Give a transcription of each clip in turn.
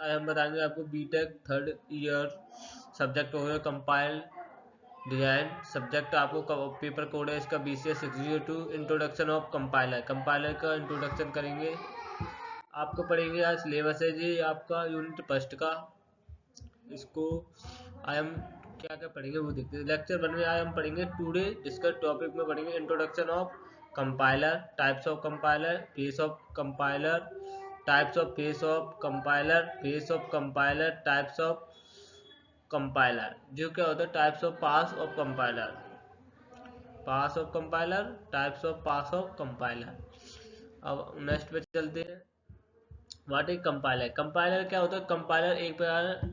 हम बताएंगे आपको बीटेक थर्ड ईयर सब्जेक्ट हो गया कंपाइल डिजाइन। सब्जेक्ट आपको पेपर कोड है इसका BCS 602। Introduction of compiler, compiler का इंट्रोडक्शन करेंगे। आपको पढ़ेंगे आज सिलेबस है जी आपका यूनिट फर्स्ट का। इसको आज हम क्या क्या पढ़ेंगे वो देखते हैं। लेक्चर 1 में आज हम पढ़ेंगे टुडे डिस्कस टॉपिक में पढ़ेंगे introduction of compiler, types of compiler, face of compiler, types of face of compiler, face of compiler, types of compiler. जो क्या होता है types of pass of compiler, pass of compiler, types of pass of compiler. अब next पे चलते हैं। What is compiler? Compiler क्या होता है? कंपाइलर एक प्रकार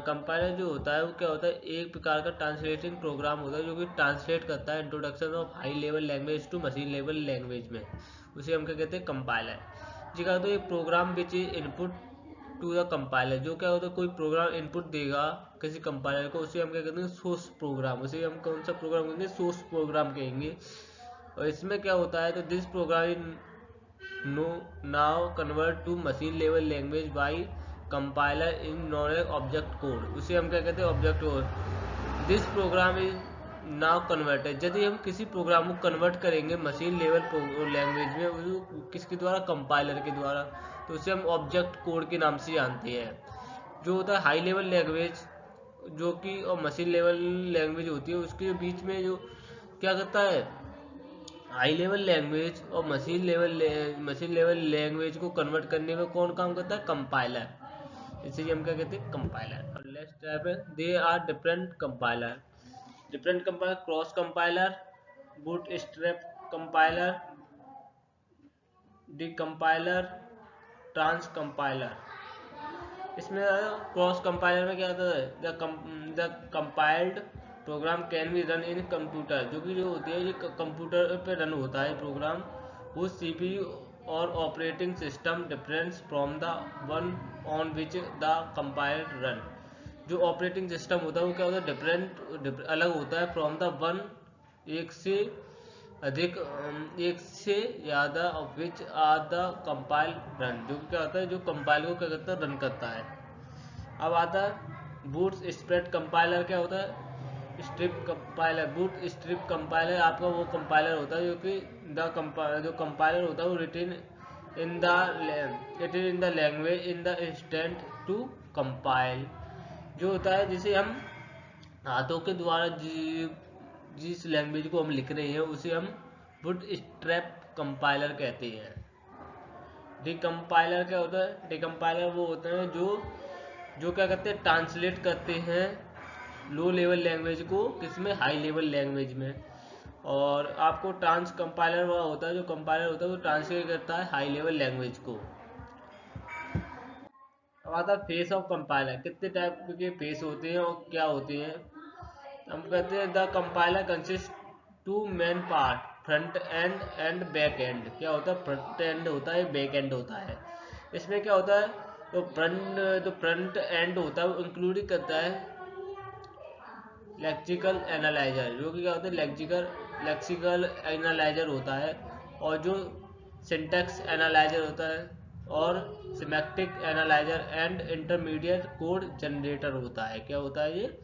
कंपाइलर जो होता है वो क्या होता है, एक प्रकार का ट्रांसलेटिंग प्रोग्राम होता है जो कि ट्रांसलेट करता है introduction of high level language to machine level language में। उसे हम क्या कहते हैं? कंपाइलर। जी क्या होता है? एक program which is input to the compiler. जो क्या होता है, कोई प्रोग्राम इनपुट देगा किसी कंपाइलर को, उसे हम क्या कहते हैं? Source program. उसे हम कौन सा प्रोग्राम कहेंगे? सोर्स प्रोग्राम कहेंगे। और इसमें क्या होता है, तो this program no now convert to machine level language by compiler in non object code. उसे हम क्या कहते हैं? Object code. This program is now converted. यदि हम किसी प्रोग्राम को कन्वर्ट करेंगे मशीन लेवल लैंग्वेज में, वो किसके द्वारा? कंपाइलर के द्वारा। तो उसे हम ऑब्जेक्ट कोड के नाम से जानते हैं। जो होता है हाई लेवल लैंग्वेज जो कि और मशीन लेवल लैंग्वेज होती है, उसके बीच में जो क्या करता है, हाई लेवल लैंग्वेज और मशीन लेवल लैंग्वेज को कन्वर्ट करने में कौन काम करता है? कंपाइलर। इसे हम क्या कहते हैं? कंपाइलर। और नेक्स्ट टाइप है they are different compiler. Different compiler: cross compiler, bootstrap compiler, decompiler, transcompiler. इसमें क्रॉस कंपाइलर में क्या होता है, the compiled program can be run in computer. जो होती है ये कंप्यूटर पे रन होता है प्रोग्राम, वो CPU और operating system difference from the one on which the compiled run. जो ऑपरेटिंग सिस्टम होता है वो क्या होता है? डिफरेंट अलग होता है फ्रॉम द वन, एक से अधिक, एक से ज़्यादा of which are the compile run. जो क्या होता है, जो कंपाइल को क्या करता है? रन करता है। अब आता है बूट स्ट्रैप कंपाइलर। क्या होता है? Strip compiler. Boot strip compiler आपका वो कंपाइलर होता है जो कि जो कंपाइलर होता है वो written in the language in the instant to compile. जो होता है जिसे हम हाथों के द्वारा जिस लैंग्वेज को हम लिख रहे हैं उसे हम बूट स्ट्रैप कंपाइलर कहते हैं। डिकम्पाइलर क्या होता है? डिकम्पाइलर वो होते हैं जो जो क्या करते हैं? ट्रांसलेट करते हैं लो लेवल लैंग्वेज को किसमें? हाई लेवल लैंग्वेज में। और आपको ट्रांस कंपाइलर वह होता है जो कंपाइलर होता है वो ट्रांसलेट करता है हाई लेवल लैंग्वेज को। अब आता है फेस ऑफ कंपाइलर। कितने टाइप के फेस होते हैं और क्या होते हैं? हम कहते हैं the compiler consist to main part, front end and back and. क्या होता है? फ्रंट एंड होता है, बैक एंड होता है। इसमें क्या होता है, तो फ्रंट एंड होता है वो इंक्लूडिंग करता है लेक्सिकल एनालाइजर। जो कि क्या होता है? लेक्सिकल एनालाइजर होता है। और जो सिंटैक्स एनालाइजर होता है, और semantic analyser and intermediate code generator होता है। क्या होता है ये?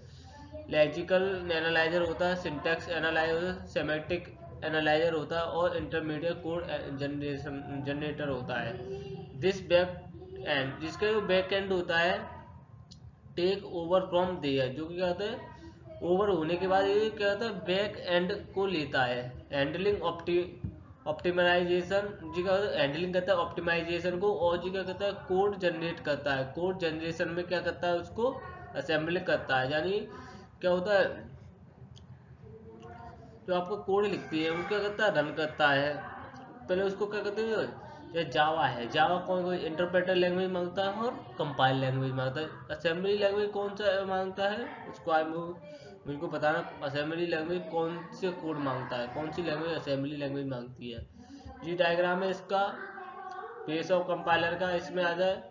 लेक्सिकल एनालाइजर होता है, सिंटैक्स एनालाइजर, सेमेटिक एनालाइजर होता है और इंटरमीडिएट कोड जनरेटर होता है। दिस बैक एंड, जिसका जो बैक एंड होता है, टेक ओवर फ्रॉम देयर। जो कि क्या होता है? ओवर होने के बाद ये क्या होता है? बैक एंड को लेता है। Handling optimisation. जी क्या होता है? हैंडलिंग करता है ऑप्टिमाइजेशन को। और जी क्या करता है? कोड जनरेट करता है। कोड जनरेशन में क्या करता है? उसको असेंबली करता है। यानी क्या होता है, जो आपको कोड लिखती है वो क्या करता है? रन करता है। पहले उसको क्या करते हैं, ये जावा है, जावा कौन कोई इंटरप्रेटर लैंग्वेज मांगता है और कंपाइल लैंग्वेज मांगता है। असेंबली लैंग्वेज कौन सा मांगता है? उसको आप मुझको बताना। असेंबली लैंग्वेज कौन से कोड मांगता है, कौन सी लैंग्वेज असेंबली लैंग्वेज मांगती है। जी डायग्राम है इसका फेस ऑफ कंपाइलर का। इसमें आ जाए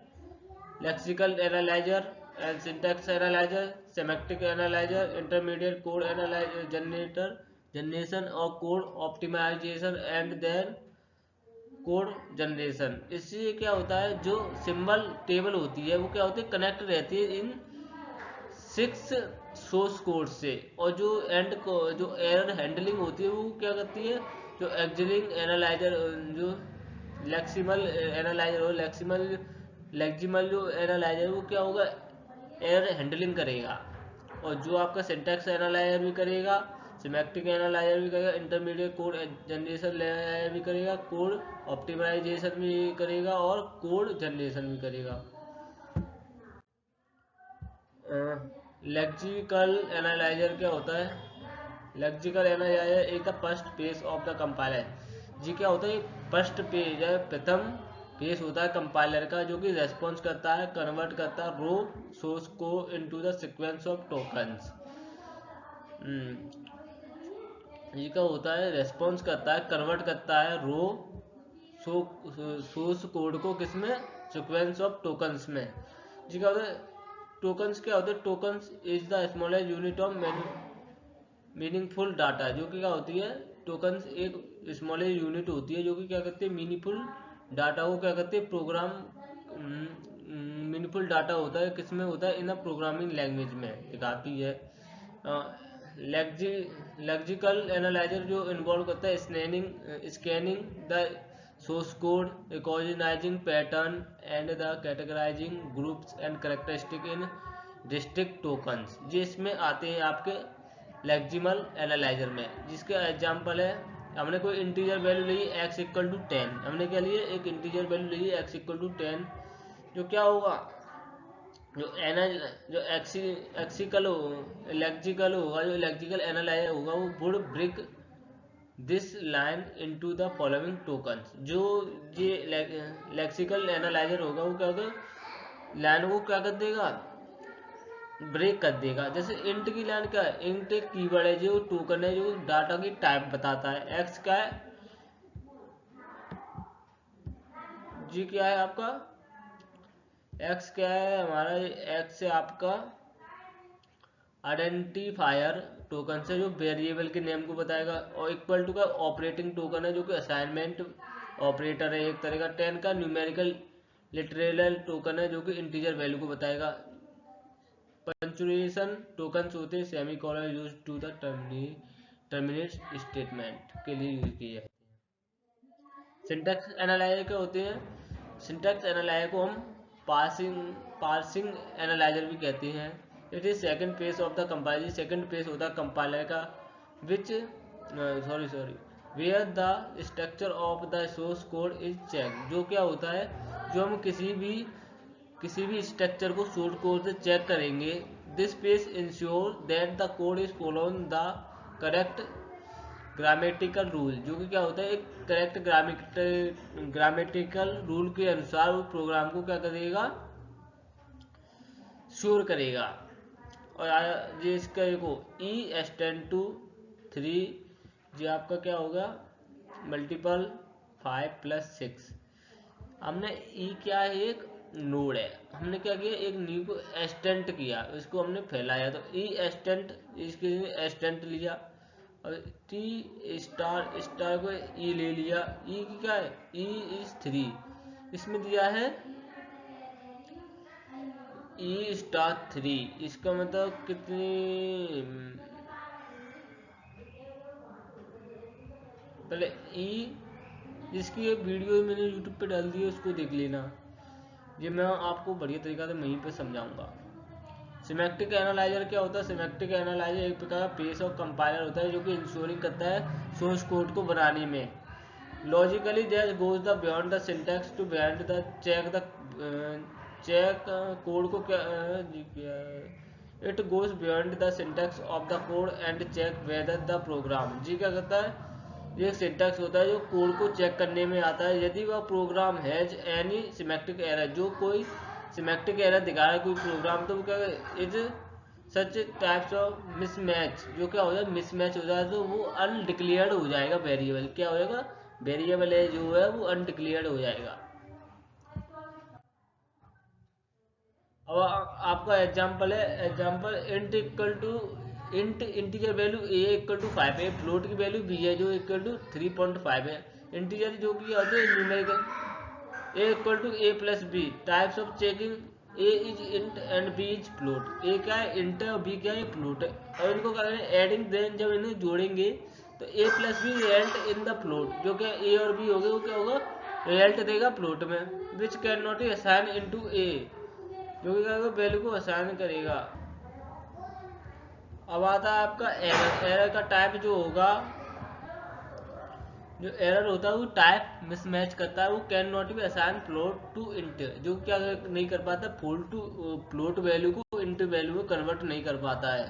lexical analyser and syntax analyser, semantic analyser, intermediate code analyser generation और code optimisation and then code generation. इससे क्या होता है, जो सिंबल टेबल होती है वो क्या होती है, कनेक्ट रहती है इन 6 सोर्स कोड से, और जो जो एरर हैंडलिंग होती है वो क्या करती है, जो एक्जिलिंग एनालाइजर, जो लेक्सिमल एनालाइजर हो, लेक्सिमल जो एनालाइजर वो क्या होगा, एरर हैंडलिंग करेगा। और जो आपका सिंटैक्स एनालाइजर भी करेगा, सिमेट्रिक एनालाइजर भी करेगा, इंटरमीडिएट कोड जनरेशन एनालाइजर भी करेगा, कोड ऑप्टिमाइजेशन भी करेगा और कोड जनरेशन भी करेगा। लेक्सिकल एनालाइजर क्या होता है, लेक्सिकल एनालाइजर एक the first phase of the compiler. जी क्या होता है, फर्स्ट पेज है, प्रथम पेज होता है कंपाइलर का, जो कि रेस्पॉन्स करता है, कन्वर्ट करता है रो सोर्स को into the sequence of tokens. ये क्या होता है, रेस्पॉन्स करता है, कन्वर्ट करता है रो सोर्स कोड को किसमें, सीक्वेंस ऑफ टोकन्स में। जी क्या होता है, टोकन्स क्या होते हैं, tokens is the smallest unit of meaningful data. जो कि क्या होती है, टोकन्स एक स्मॉलेस्ट यूनिट होती है जो कि क्या करती है, मीनिंगफुल डाटा को क्या करती है, प्रोग्राम मीनिंगफुल डाटा होता है किसमें होता है, इन अ प्रोग्रामिंग लैंग्वेज में दिखाती है। लेक्सिकल एनालाइजर जो इन्वॉल्व करता है scanning the source code, recognising pattern and the categorising groups and characteristic in district tokens. ये इसमें आते हैं आपके लेक्सिमल एनालाइजर में। जिसके एग्जांपल है, हमने कोई इंटीजर वैल्यू ली x इक्वल टू 10, हमने क्या लिए, एक इंटीजर वैल्यू ली x इक्वल टू 10, जो क्या होगा, जो एक्सिकल हो लेक्सिकल होगा, जो लेक्सिकल एनालाइजर होगा वो would break this line into the following tokens. जो ये लेक्सिकल एनालाइजर होगा वो क्या होगा, लाइन को क्या कर देगा, ब्रेक कर देगा। जैसे इंट की लाइन क्या है, इंट एक कीवर्ड है, जो टोकन है, जो डाटा की टाइप बताता है। एक्स क्या है, जी क्या है आपका, एक्स क्या है हमारा, एक्स है आपका आइडेंटिफायर टोकन से, जो वेरिएबल के नेम को बताएगा। और इक्वल टू का ऑपरेटिंग टोकन है, जो कि असाइनमेंट ऑपरेटर है एक तरह का। 10 का न्यूमेरिकल लिटरेल टोकन है, जो कि इंटीजर वैल्यू को बताएगा। पंक्चुएशन टोकन्स होते हैं semicolon use to the terminate statement के लिए यूज किए जाते हैं। सिंटैक्स एनालाइजर क्या होते हैं, सिंटैक्स एनालाइजर को हम पार्सिंग एनालाइजर भी कहते हैं। It is second phase of the compiler, second phase होता है कंपाइलर का, which where the structure of the source code is check. जो क्या होता है, जो हम किसी भी स्ट्रक्चर को सोर्स कोड से चेक करेंगे। This page ensure that the code is following the correct grammatical rule. जो कि क्या होता है, एक करेक्ट ग्रामेटिकल रूल के अनुसार वो प्रोग्राम को क्या करेगा, श्योर करेगा। और ये इसका देखो E*3, ये आपका क्या होगा, मल्टीपल 5 + 6। हमने E क्या है, एक नोड है, हमने क्या किया, एक न्यू को एक्सटेंट किया, इसको हमने फैलाया, तो E एक्सटेंट, इसके एक्सटेंट लिया, और T** को E ले लिया। E की क्या है, E is 3, इसमें दिया है E*3, इसका मतलब कितनी, पहले E, जिसकी एक वीडियो मैंने यूट्यूब पे डाल दी है, उसको देख लेना, ये मैं आपको बढ़िया तरीका से वहीं पे समझाऊंगा। सिमेट्रिक एनालाइजर क्या होता है, सिमेट्रिक एनालाइजर एक प्रकार का पेज और कंपाइलर होता है, जो कि इंश्योरिंग करता है सोर्स कोड को बनाने में। Logically that goes the beyond the syntax to beyond the check code को क्या it goes beyond the syntax of the code and check whether the program. जी क्या करता है, ये सिंटैक्स होता है जो कोड को चेक करने में आता है, यदि वह program has any symmetric error, जो कोई सिमेट्रिक एरर दिखा रहा है कोई प्रोग्राम, तो क्या is such types of mismatch. जो क्या हो जाए, मिसमैच हो जाए, तो वो अनडिक्लेयर्ड हो जाएगा वेरिएबल, क्या हो जाएगा, वेरिएबल है जो है वो अनडिक्लेयर्ड हो जाएगा। अब आपका एग्जांपल है, example int integer value a equal to 5 है, फ्लोट की वैल्यू b है जो इक्वल टू 3.5 है। इंटीजर जो कि होते हैं numerical, A equal to A plus B. Types of checking, A is int and B is float. A क्या है, इंट है, और बी क्या है, फ्लोट है। और इनको क्या करें, एडिंग, देन जब इन्हें जोड़ेंगे तो A plus B result in the float, जो कि ए और बी हो गए, वो क्या होगा, रिजल्ट देगा फ्लोट में। Which cannot assign into A, जो कि क्या होगा, वैल्यू को असाइन करेगा। अब आता है आपका एरर। एरर का टाइप जो होगा, जो एरर होता है वो टाइप मिसमैच करता है। वो cannot be assign float to int, जो क्या नहीं कर पाता, फ्लोट वैल्यू को इंट वैल्यू में कन्वर्ट नहीं कर पाता है।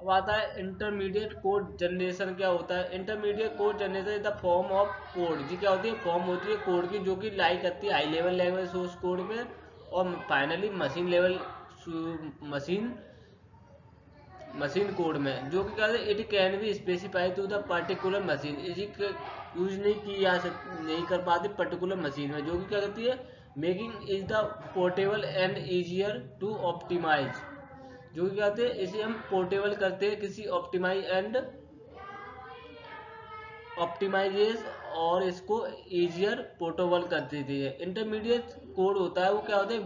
अब आता है इंटरमीडिएट कोड जनरेशन। क्या होता है intermediate code generation? Is the form of code, जी क्या होती है, फॉर्म होती है कोड की, जो कि लाई करती है high level language source code में, और finally machine level machine machine code में, जो कि क्या है, it can be specify to the particular machine. इसी यूज नहीं कर पाती पर्टिकुलर मशीन में, जो कि क्या करती है, making is the portable and easier to optimise, जो कि क्या कहते हैं, इसे हम पोर्टेबल करते हैं किसी ऑप्टिमाइजेस, और इसको इजियर पोर्टेबल कर देती है। इंटरमीडिएट कोड होता है, वो क्या होता है,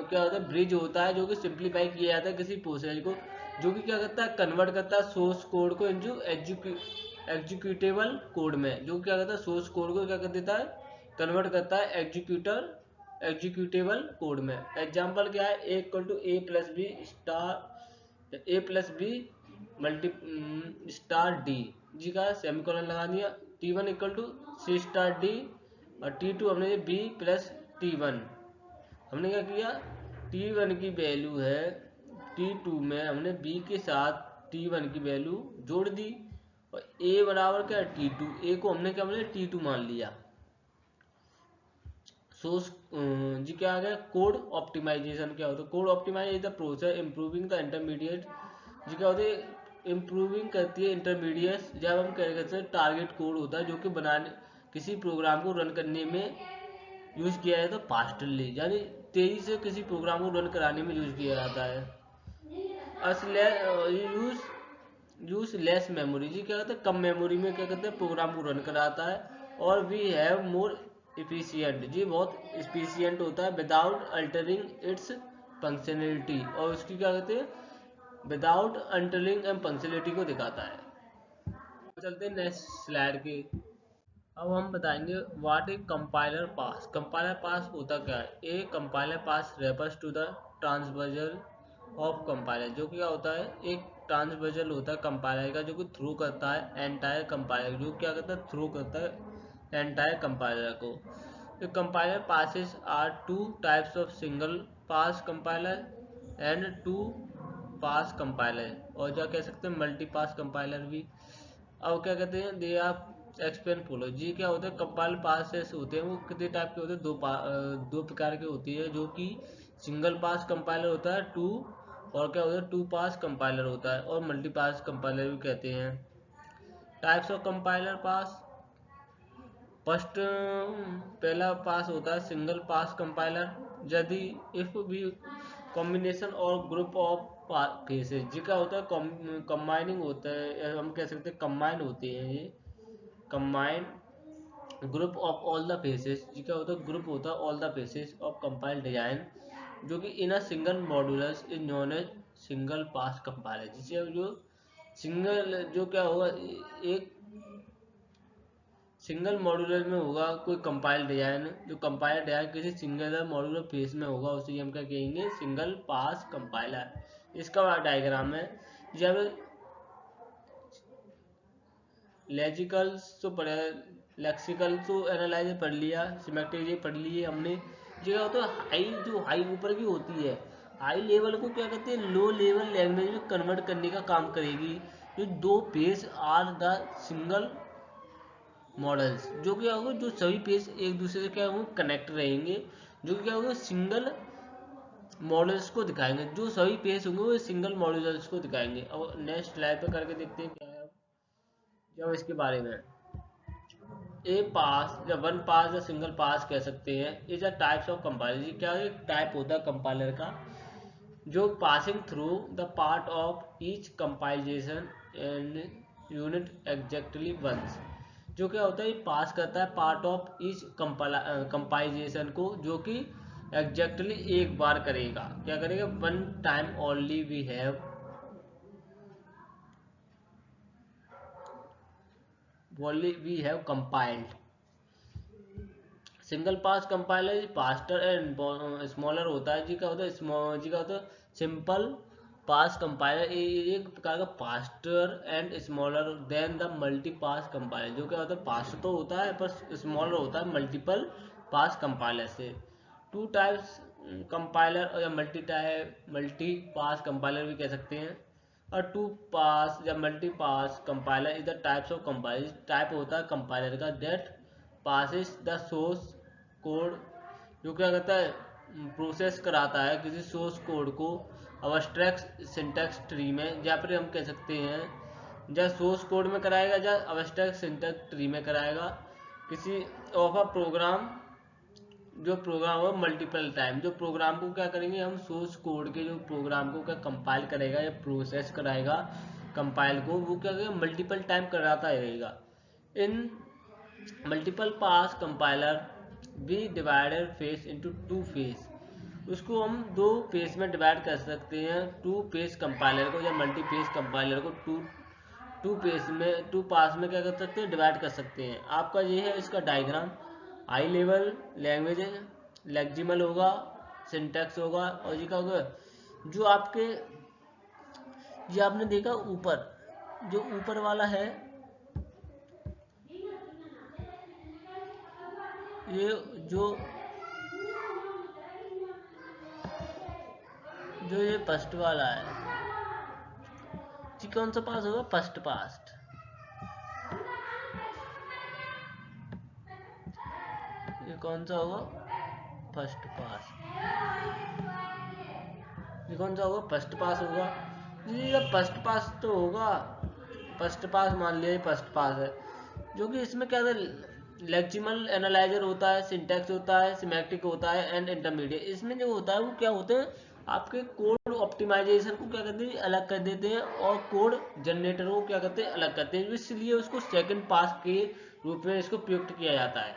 क्या होता है, ब्रिज होता है, जो कि सिंप्लीफाई किया जाता है किसी प्रोसेस को, जो कि क्या करता है, कन्वर्ट करता है सोर्स कोड को इनटू एग्जीक्यूटेबल कोड में, जो क्या करता है, सोर्स कोड को क्या कर देता है, कन्वर्ट करता है एग्जीक्यूटेबल कोड में। एग्जाम्पल क्या है, A equal to A plus B star, A plus B multi star D, जी का सेमीकोलन लगा दिया। T one equal to C star D, और टी टू हमने बी प्लस टी वन। हमने क्या किया, टी वन की वैल्यू है, टी टू में हमने बी के साथ टी वन की वैल्यू जोड़ दी, और ए बराबर क्या, टी टू। ए को हमने क्या बोले, टी टू मान लिया। सोर्स जी क्या आ गया, कोड ऑप्टिमाइजेशन। क्या होता है, code optimise is the process improving the intermediate, जी क्या होते हैं, इम्प्रूविंग करती है इंटरमीडिएट। जब हम क्या कहते हैं, टारगेट कोड होता है, जो कि बनाने किसी प्रोग्राम को रन करने में यूज किया जाता है फास्टली, यानी तेजी से किसी प्रोग्राम को रन कराने में यूज किया जाता है। यूज यूज लेस मेमोरी, जी क्या कहते हैं, कम मेमोरी में क्या कहते हैं, प्रोग्राम को रन कराता है। और वी हैव मोर इफिशियंट, जी बहुत इफिशियंट होता है, विदाउट अल्टरिंग इट्स फंक्शनलिटी, और उसकी क्या कहते हैं, विदाउट अल्टरिंग एंड फंक्शनलिटी को दिखाता है। चलते हैं नेक्स्ट स्लाइड के। अब हम बताएंगे what is compiler pass. Compiler pass होता क्या है, a compiler pass refers to the traversal of compiler, जो क्या होता है, एक ट्रांसवर्जल होता है कंपाइलर का, जो कि थ्रू करता है एंटायर कंपाइलर, जो क्या करता है, थ्रू करता है एंटायर कंपाइलर को। The compiler passes are two types of single pass compiler and two pass compiler, और क्या कह सकते हैं, मल्टी पास कंपाइलर भी। अब क्या कहते हैं, दे आर एक्सप्लेन फॉलो, जी क्या होता है, कंपाइल पासेस होते हैं, वो कितने टाइप के होते हैं, दो प्रकार के होती है, जो कि सिंगल पास कंपाइलर होता है टू, और क्या होता है, टू पास कंपाइलर होता है, और मल्टी पास कंपाइलर भी कहते हैं। Types of compiler pass, first पहला पास होता है सिंगल पास कंपाइलर, यदि इफ भी कॉम्बिनेशन और ग्रुप ऑफ फेसेस, जी का होता है, कंबाइनिंग होता है, हम कह सकते हैं कंबाइन होते हैं ये, combine group of all the phases, जी का होता है, ग्रुप होता है all the phases of compile design, जो कि in a single modulus is known as single pass compiler. जिसे जो सिंगल, जो क्या होगा, एक सिंगल मॉड्यूलर में होगा कोई कंपाइल डिजाइन, जो कंपाइलर डिजाइन किसी सिंगल मॉड्यूलर फेस में होगा, उसे हम क्या कहेंगे, सिंगल पास कंपाइलर। इसका डायग्राम है, जब लेजिकल्स तो पढ़े, लेक्सिकल तो एनालाइज पढ़ लिया, सिमेट्रिक ये पढ़ लिए हमने। जो होता है हाई, जो हाई ऊपर की होती है, हाई लेवल को क्या कहते हैं, लो लेवल लैंग्वेज में कन्वर्ट करने का काम करेगी। जो दो page are the single models, जो क्या होगा, जो सभी पेज एक दूसरे से क्या होंगे, कनेक्ट रहेंगे, जो क्या होगा, सिंगल मॉडल्स को दिखाएंगे, जो सभी पेज होंगे वो सिंगल मॉडल्स को दिखाएंगे। अब नेक्स्ट स्लाइड पे करके देखते हैं क्या है जब इसके बारे में। ए पास या वन पास या सिंगल पास कह सकते हैं, is a types of compiler, क्या एक टाइप होता है कंपाइलर का, जो passing through the part of each compilation and unit exactly once, जो क्या होता है ये पास करता है पार्ट ऑफ ईच कंपाइजेशन को, जो कि एग्जैक्टली एक बार करेगा। क्या करेगा? One time only we have compiled. Single pass compiler faster and smaller होता है। जी क्या होता है? जी क्या होता है? सिंपल पास कंपाइलर एक प्रकार का faster and smaller than the multi pass compiler. जो क्या होता है? फास्ट तो होता है पर स्मॉलर होता है मल्टीपल पास कंपाइलर से। टू टाइप्स कंपाइलर या मल्टी पास कंपाइलर भी कह सकते हैं। और टू पास या multi pass compiler is the types of compiler. Type होता है कंपाइलर का that passes the source code, जो क्या कहता है? प्रोसेस कराता है किसी सोर्स कोड को अब्स्ट्रैक्ट सिंटैक्स ट्री में। या फिर हम कह सकते हैं या सोर्स कोड में कराएगा या अब्स्ट्रैक्ट सिंटैक्स ट्री में कराएगा किसी ऑफ अ प्रोग्राम। जो प्रोग्राम हो मल्टीपल टाइम, जो प्रोग्राम को क्या करेंगे हम सोर्स कोड के जो प्रोग्राम को क्या कंपाइल करेगा या प्रोसेस कराएगा कंपाइल को, वो क्या करेगा? मल्टीपल टाइम कराता रहेगा। In multiple pass compiler be divided phase into two phase, उसको हम दो फेस में डिवाइड कर सकते हैं। टू फेस कंपाइलर को या मल्टी फेस कंपाइलर को टू पास में क्या कर सकते हैं? डिवाइड कर सकते हैं। आपका ये है इसका डायग्राम। हाई लेवल लैंग्वेज लेक्सिमल होगा, सिंटैक्स होगा, और ये क्या होगा? जो आपके ये आपने देखा ऊपर, जो ऊपर वाला है ये जो जो ये फर्स्ट वाला है, जी कौन सा पास होगा? First past. ये कौन सा होगा? First pass. ये कौन सा होगा? फर्स्ट पास होगा। ये फर्स्ट पास तो होगा, फर्स्ट पास मान लिया फर्स्ट पास है। जो कि इसमें क्या है? लेक्सिमल एनालाइजर होता है, सिंटैक्स होता है, सिमेट्रिक होता है एंड इंटरमीडिएट। इसमें जो होता है वो क्या होते हैं? आपके कोड ऑप्टिमाइजेशन को क्या करते हैं? अलग कर देते हैं, और कोड जनरेटर को क्या करते हैं? अलग करते हैं। इसलिए उसको सेकंड पास के रूप में इसको प्रयुक्त किया जाता है।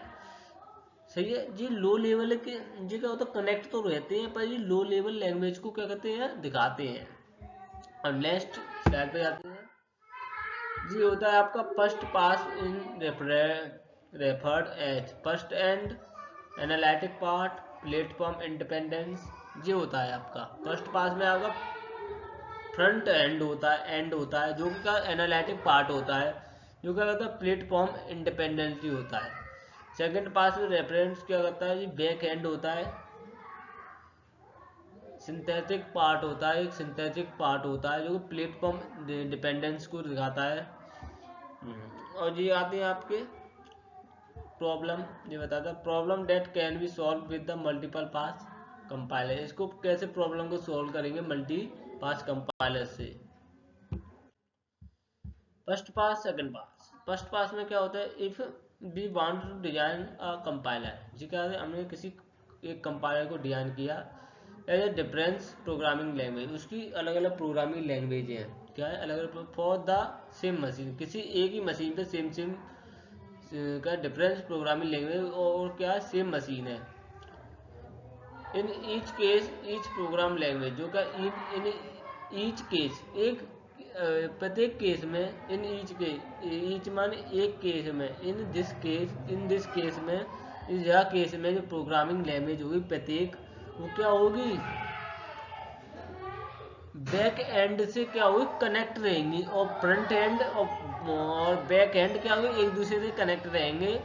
सही है जी। लो लेवल के जी क्या होता है? कनेक्ट तो रहते हैं पर ये लो लेवल लैंग्वेज को क्या करते हैं? दिखाते हैं। और नेक्स्ट स्लाइड पे जाते हैं। जी होता है आपका first pass in referred as first end analytic part platform independence. ये होता है आपका फर्स्ट पास में। आपका फ्रंट एंड होता है जो कि एनालिटिक पार्ट होता है, जो क्या करता है? प्लेटफॉर्म इंडिपेंडेंटली होता है। सेकंड पास में रेफरेंस क्या करता है? जी बैक एंड होता है। सिंथेटिक पार्ट होता है, एक सिंथेटिक पार्ट होता है जो प्लेटफॉर्म डिपेंडेंस को दिखाता है। और ये आते हैं आपके प्रॉब्लम। ये बताता है problem that can be solve with the multiple pass compiler. इसको कैसे प्रॉब्लम को सॉल्व करेंगे मल्टी पास कंपाइलर से? First pass second pass. First pass में क्या होता है? If we want to design a compiler, जी क्या है? हमने किसी एक कंपाइलर को डिजाइन किया as a difference programming language. उसकी अलग अलग प्रोग्रामिंग लैंग्वेज हैं। क्या है? अलग अलग फॉर द सेम मशीन, किसी एक ही मशीन पे सेम का डिफरेंस प्रोग्रामिंग लैंग्वेज, और क्या सेम मशीन है। In each case each programme language, जो क्या इन ईच केस एक प्रत्येक केस में, इन ईच मान एक केस में, इन दिस केस में, इस यह केस में जो प्रोग्रामिंग लैंग्वेज होगी प्रत्येक, वो क्या होगी? बैक एंड से क्या होगी? कनेक्ट रहेंगी। और फ्रंट एंड और बैक एंड क्या होगी? एक दूसरे से कनेक्ट रहेंगे।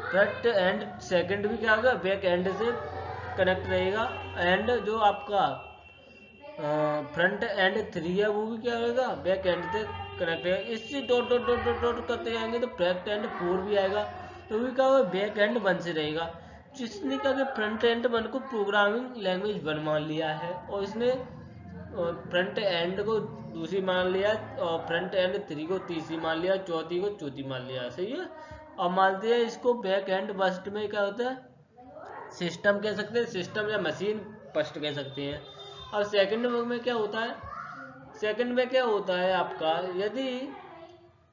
फ्रंट एंड सेकंड भी क्या होगा? बैक एंड से कनेक्ट रहेगा। एंड जो आपका फ्रंट एंड 3 है वो भी क्या होगा? बैक एंड से कनेक्ट रहेगा। इससे dot dot dot dot dot करते जाएंगे तो फ्रंट एंड 4 भी आएगा, तो भी क्या होगा? बैक एंड 1 से रहेगा। जिसने क्या किया? फ्रंट एंड 1 को प्रोग्रामिंग लैंग्वेज 1 मान लिया है, और इसने फ्रंट एंड को दूसरी मान लिया, और फ्रंट एंड 3 को तीसरी मान लिया, चौथी को चौथी मान लिया। सही है। और मानते हैं इसको बैक एंड फर्स्ट में क्या होता है? सिस्टम कह सकते हैं, सिस्टम या मशीन फर्स्ट कह सकते हैं। और सेकंड में क्या होता है? सेकंड में क्या होता है आपका? यदि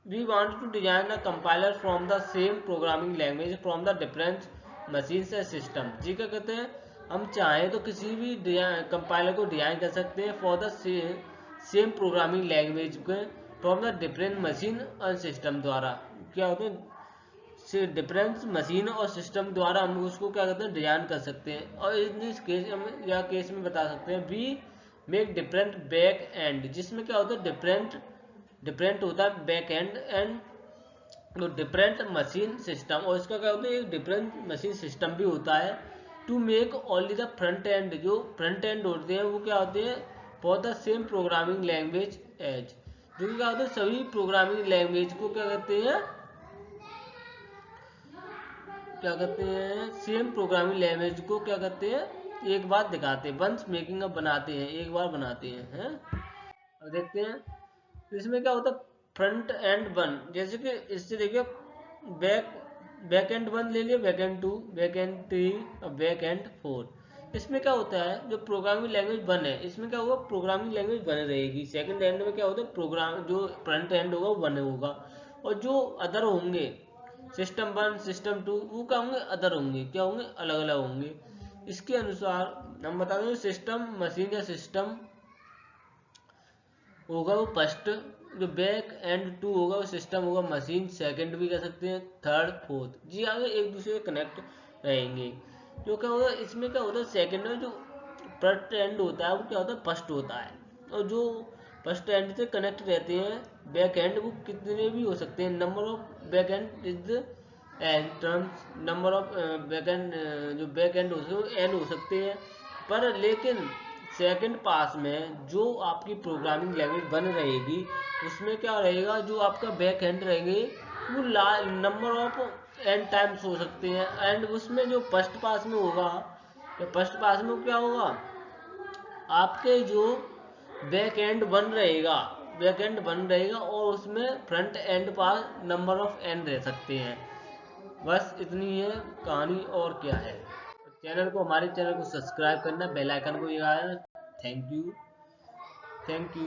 we want to design a compiler from the same programming language from the different machines and system. जी क्या कहते हैं, हम चाहें तो किसी भी कंपाइलर को डिजाइन कर सकते हैं for the same programming language के फ्रॉम द डिफरेंट मशीन और सिस्टम द्वारा। क्या होते हैं, डिफरेंट मशीन और सिस्टम द्वारा हम उसको क्या कहते हैं डिजाइन कर सकते हैं। और इन दिस केस हम या केस में बता सकते हैं we make different back end, जिसमें क्या होता है डिफरेंट होता है बैक एंड तो डिफरेंट मशीन सिस्टम, और इसका क्या होता है एक डिफरेंट मशीन सिस्टम भी होता है to make only the front end. जो फ्रंट एंड होते हैं वो क्या होते हैं for the same programming language as, जो क्या होता है सभी प्रोग्रामिंग लैंग्वेज को क्या कहते हैं सेम प्रोग्रामिंग लैंग्वेज को क्या कहते हैं एक बार दिखाते हैं, वंस मेकिंग अप बनाते हैं, एक बार बनाते हैं। अब देखते हैं तो इसमें क्या होता है फ्रंट एंड वन, जैसे कि इससे देखिए बैक बैक एंड वन ले लिया, back end two, back end three और बैक एंड फोर। इसमें क्या होता है जो प्रोग्रामिंग लैंग्वेज वन है इसमें क्या होगा प्रोग्रामिंग लैंग्वेज वन रहेगी। सेकंड एंड में क्या होता है प्रोग्राम जो फ्रंट एंड होगा वन होगा, और जो अदर होंगे सिस्टम वन सिस्टम टू वो क्या होंगे अदर होंगे, क्या होंगे अलग अलग होंगे। इसके अनुसार हम बता दें सिस्टम मशीन या सिस्टम होगा वो फर्स्ट, जो बैक एंड टू होगा वो सिस्टम होगा मशीन सेकंड भी कह सकते हैं, थर्ड फोर्थ। जी आगे एक दूसरे से कनेक्ट रहेंगे। जो क्या होगा इसमें क्या होता है सेकंड में जो फर्स्ट एंड होता है वो क्या होता है फर्स्ट होता है, और जो फर्स्ट एंड से कनेक्ट रहते हैं बैक एंड वो कितने भी हो सकते हैं। Number of back and is and terms, number of back and जो बैक एंड एन हो सकते हैं, पर लेकिन सेकंड पास में जो आपकी प्रोग्रामिंग लैंग्वेज बन रहेगी उसमें क्या रहेगा जो आपका बैक एंड रहेंगे वो नंबर ऑफ एन टाइम्स हो सकते हैं। एंड उसमें जो फर्स्ट पास में होगा तो फर्स्ट पास में क्या होगा आपके जो बैक एंड बन रहेगा और उसमें front end pass number of n रह सकते हैं। बस इतनी है कहानी और क्या है। हमारे चैनल को सब्सक्राइब करना, बेल आइकन को दबाना। Thank you.